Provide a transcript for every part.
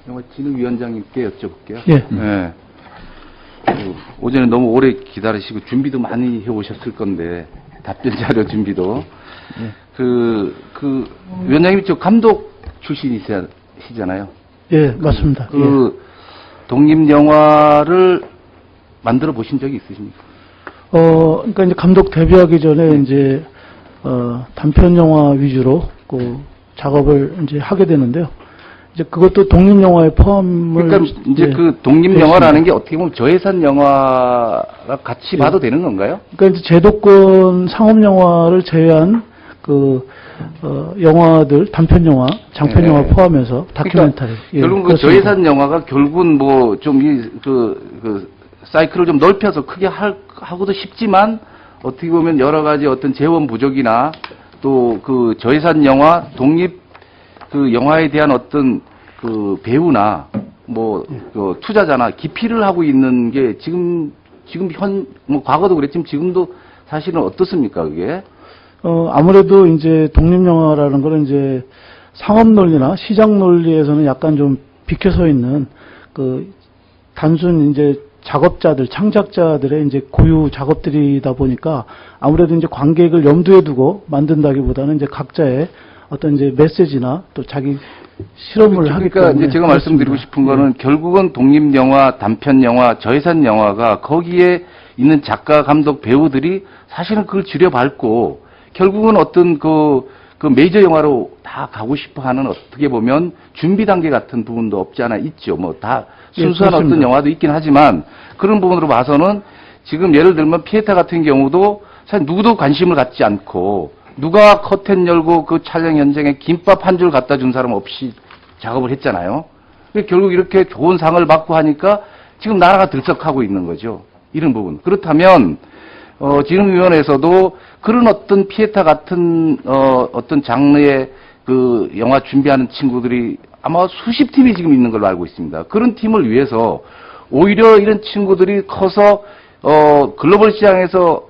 영화진흥위원장님께 여쭤볼게요. 예. 네. 오전에 너무 오래 기다리시고 준비도 많이 해오셨을 건데 답변 자료 준비도. 위원장님 저 감독 출신이시잖아요. 예, 맞습니다. 독립 영화를 만들어 보신 적이 있으십니까? 그러니까 이제 감독 데뷔하기 전에 이제 단편 영화 위주로 그 작업을 이제 하게 되는데요. 이제 그것도 독립 영화에 포함을. 그러니까 이제 그 독립 영화라는 게 어떻게 보면 저예산 영화랑 같이 봐도 되는 건가요? 그러니까 이제 제도권 상업 영화를 제외한 영화들, 단편 영화, 장편 영화 포함해서 다큐멘터리. 그러니까 결국 그 저예산 영화가 결국은 뭐 좀 사이클을 좀 넓혀서 크게 하고도 싶지만 어떻게 보면 여러 가지 어떤 재원 부족이나 또 그 저예산 영화, 독립 그 영화에 대한 어떤 그 배우나 그 투자자나 기피를 하고 있는 게 지금 과거도 그랬지만 지금도 사실은 어떻습니까, 그게? 아무래도 이제 독립 영화라는 거는 이제 상업 논리나 시장 논리에서는 약간 좀 비켜서 있는 단순 이제 작업자들, 창작자들의 이제 고유 작업들이다 보니까 아무래도 이제 관객을 염두에 두고 만든다기보다는 이제 각자의 어떤 이제 메시지나 또 자기 실험을 하기 때문에. 그러니까 이제 제가 말씀드리고 싶은 거는 결국은 독립 영화, 단편 영화, 저예산 영화가 거기에 있는 작가, 감독, 배우들이 사실은 그걸 줄여밟고 결국은 어떤 그 메이저 영화로 다 가고 싶어 하는 어떻게 보면 준비 단계 같은 부분도 없지 않아 있죠. 다 순수한 어떤 영화도 있긴 하지만 그런 부분으로 봐서는 지금 예를 들면 피에타 같은 경우도 사실 누구도 관심을 갖지 않고 누가 커튼 열고 그 촬영 현장에 김밥 한 줄 갖다 준 사람 없이 작업을 했잖아요. 결국 이렇게 좋은 상을 받고 하니까 지금 나라가 들썩하고 있는 거죠. 이런 부분. 그렇다면 진흥위원회에서도 그런 어떤 피에타 같은 어떤 장르의 그 영화 준비하는 친구들이 아마 수십 팀이 지금 있는 걸로 알고 있습니다. 그런 팀을 위해서 오히려 이런 친구들이 커서 글로벌 시장에서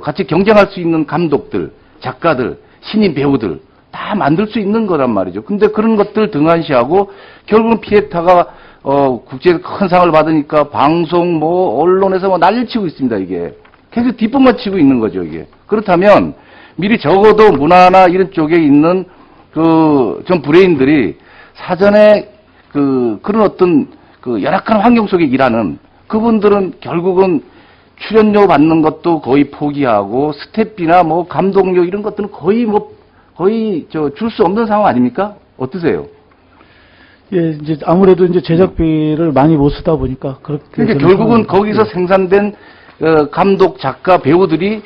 같이 경쟁할 수 있는 감독들, 작가들, 신인 배우들 다 만들 수 있는 거란 말이죠. 근데 그런 것들 등한시하고 결국은 피에타가 국제에서 큰 상을 받으니까 방송 언론에서 난리치고 있습니다. 이게 계속 뒷북만 치고 있는 거죠. 이게 그렇다면 미리 적어도 문화나 이런 쪽에 있는 좀 브레인들이 사전에 그런 어떤 열악한 환경 속에 일하는 그분들은 결국은 출연료 받는 것도 거의 포기하고 스텝비나 감독료 이런 것들은 거의 줄 수 없는 상황 아닙니까? 어떠세요? 예, 이제 아무래도 이제 제작비를 많이 못 쓰다 보니까 그렇게. 그러니까 결국은 거기서 생산된 감독, 작가, 배우들이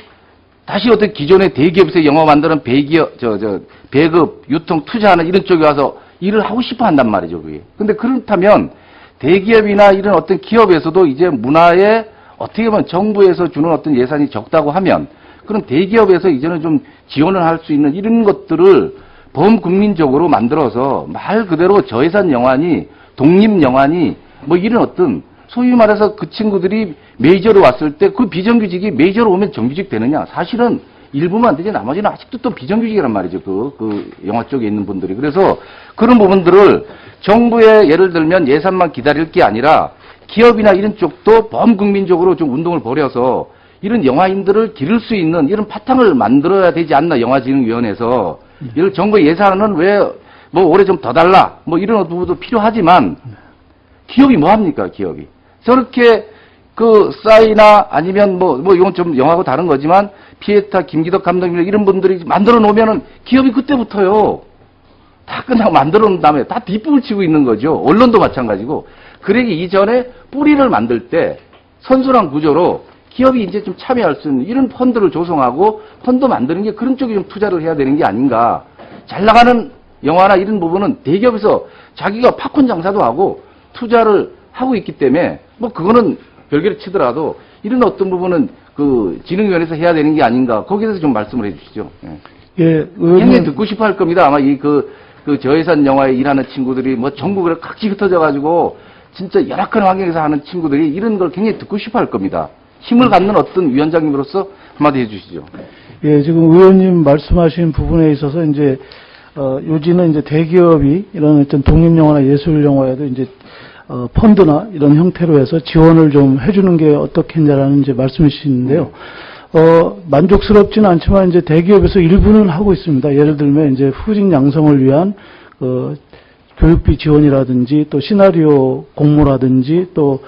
다시 어떤 기존의 대기업에서 영화 만드는 배급, 유통, 투자하는 이런 쪽에 와서 일을 하고 싶어 한단 말이죠, 그게. 근데 그렇다면 대기업이나 이런 어떤 기업에서도 이제 문화에 어떻게 보면 정부에서 주는 어떤 예산이 적다고 하면 그럼 대기업에서 이제는 좀 지원을 할 수 있는 이런 것들을 범국민적으로 만들어서 말 그대로 저예산 영화니 독립 영화니 이런 어떤 소위 말해서 그 친구들이 메이저로 왔을 때 그 비정규직이 메이저로 오면 정규직 되느냐? 사실은 일부만 되지 나머지는 아직도 또 비정규직이란 말이죠. 그 영화 쪽에 있는 분들이. 그래서 그런 부분들을 정부의 예를 들면 예산만 기다릴 게 아니라 기업이나 이런 쪽도 범국민적으로 좀 운동을 벌여서 이런 영화인들을 기를 수 있는 이런 바탕을 만들어야 되지 않나, 영화진흥위원회에서. 이런 정부의 예산은 왜 올해 좀 더 달라 이런 부분도 필요하지만 기업이 뭐 합니까, 기업이. 저렇게 싸이나 아니면 이건 좀 영화하고 다른 거지만 피에타, 김기덕 감독님 이런 분들이 만들어 놓으면은 기업이 그때부터요. 다 끝나고 만들어 놓은 다음에 다 뒷북을 치고 있는 거죠. 언론도 마찬가지고. 그러기 이전에 뿌리를 만들 때 선순환 구조로 기업이 이제 좀 참여할 수 있는 이런 펀드를 조성하고 펀드 만드는 게 그런 쪽에 좀 투자를 해야 되는 게 아닌가. 잘 나가는 영화나 이런 부분은 대기업에서 자기가 팝콘 장사도 하고 투자를 하고 있기 때문에 그거는 별개로 치더라도 이런 어떤 부분은 진흥위원회에서 해야 되는 게 아닌가. 거기에 대해서 좀 말씀을 해 주시죠. 예. 예, 굉장히 듣고 싶어 할 겁니다. 아마 저예산 영화에 일하는 친구들이 전국으로 각지 흩어져 가지고 진짜 열악한 환경에서 하는 친구들이 이런 걸 굉장히 듣고 싶어 할 겁니다. 힘을 갖는 어떤 위원장님으로서 한마디 해 주시죠. 예, 지금 의원님 말씀하신 부분에 있어서 이제 요지는 이제 대기업이 이런 어떤 독립영화나 예술영화에도 이제 펀드나 이런 형태로 해서 지원을 좀 해주는 게 어떻겠냐라는 이제 말씀이신데요. 만족스럽지는 않지만 이제 대기업에서 일부는 하고 있습니다. 예를 들면 이제 후진 양성을 위한 교육비 지원이라든지 또 시나리오 공모라든지 또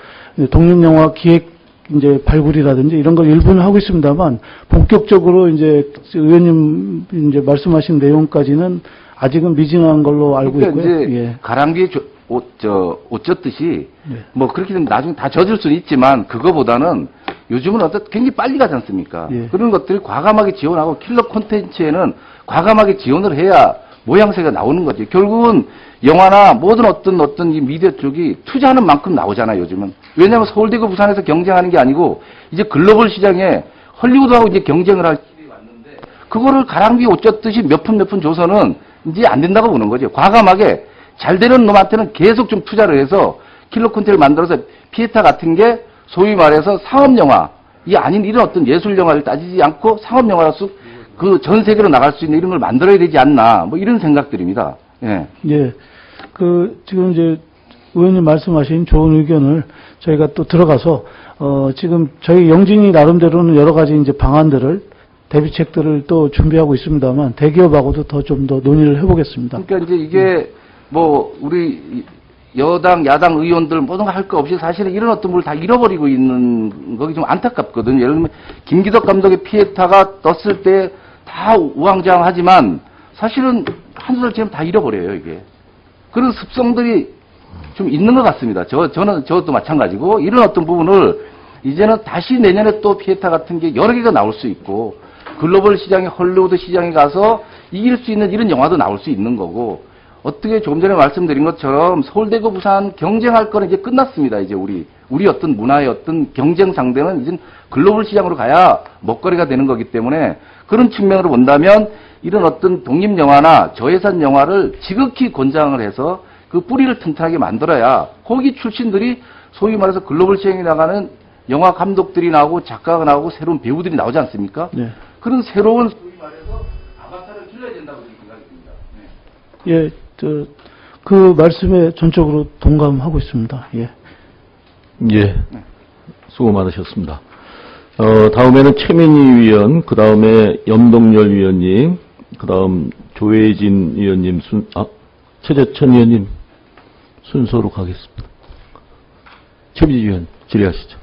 독립영화 기획 이제 발굴이라든지 이런 걸 일부는 하고 있습니다만 본격적으로 이제 의원님 이제 말씀하신 내용까지는 아직은 미진한 걸로 알고 그러니까 있고요. 이제 예. 가랑비에 옷 젖듯이 예. 뭐 그렇게 되면 나중에 다 젖을 수는 있지만 그거보다는 요즘은 굉장히 빨리 가지 않습니까? 예. 그런 것들을 과감하게 지원하고 킬러 콘텐츠에는 과감하게 지원을 해야 모양새가 나오는 거지. 결국은 영화나 모든 어떤 이 미디어 쪽이 투자하는 만큼 나오잖아요, 요즘은. 왜냐하면 서울대고 부산에서 경쟁하는 게 아니고 이제 글로벌 시장에 헐리우드하고 이제 경쟁을 할 시대에 왔는데 그거를 가랑비 옷 젖듯이 몇 푼 줘서는 이제 안 된다고 보는 거죠. 과감하게 잘 되는 놈한테는 계속 좀 투자를 해서 킬러 콘텐츠를 만들어서 피에타 같은 게 소위 말해서 상업영화, 이 아닌 이런 어떤 예술영화를 따지지 않고 상업영화로서 그 전 세계로 나갈 수 있는 이런 걸 만들어야 되지 않나, 뭐 이런 생각들입니다. 예. 예. 지금 이제 의원님 말씀하신 좋은 의견을 저희가 또 들어가서, 지금 저희 영진이 나름대로는 여러 가지 이제 방안들을, 대비책들을 또 준비하고 있습니다만, 대기업하고도 좀 더 논의를 해보겠습니다. 그러니까 이제 이게 뭐 우리 여당, 야당 의원들 모든 거 할 거 없이 사실은 이런 어떤 걸 다 잃어버리고 있는 거기 좀 안타깝거든요. 예를 들면 김기덕 감독의 피에타가 떴을 때 다 우왕좌왕하지만 사실은 한두 달 다 잃어버려요, 이게. 그런 습성들이 좀 있는 것 같습니다. 저도 마찬가지고 이런 어떤 부분을 이제는 다시 내년에 또 피에타 같은 게 여러 개가 나올 수 있고 글로벌 시장에 헐리우드 시장에 가서 이길 수 있는 이런 영화도 나올 수 있는 거고 어떻게 조금 전에 말씀드린 것처럼 서울대고 부산 경쟁할 거는 이제 끝났습니다. 이제 우리 어떤 문화의 어떤 경쟁 상대는 이제 글로벌 시장으로 가야 먹거리가 되는 거기 때문에 그런 측면으로 본다면 이런 어떤 독립영화나 저예산 영화를 지극히 권장을 해서 그 뿌리를 튼튼하게 만들어야 거기 출신들이 소위 말해서 글로벌 시장에 나가는 영화 감독들이 나오고 작가가 나오고 새로운 배우들이 나오지 않습니까? 네. 그런 새로운 소위 말해서 아바타를 길러야 된다고 생각이 듭니다. 네. 예, 그 말씀에 전적으로 동감하고 있습니다. 예. 예. 수고 많으셨습니다. 다음에는 최민희 위원, 그 다음에 염동열 위원님, 그 다음 조혜진 위원님, 최재천 위원님 순서로 가겠습니다. 최민희 위원 질의하시죠.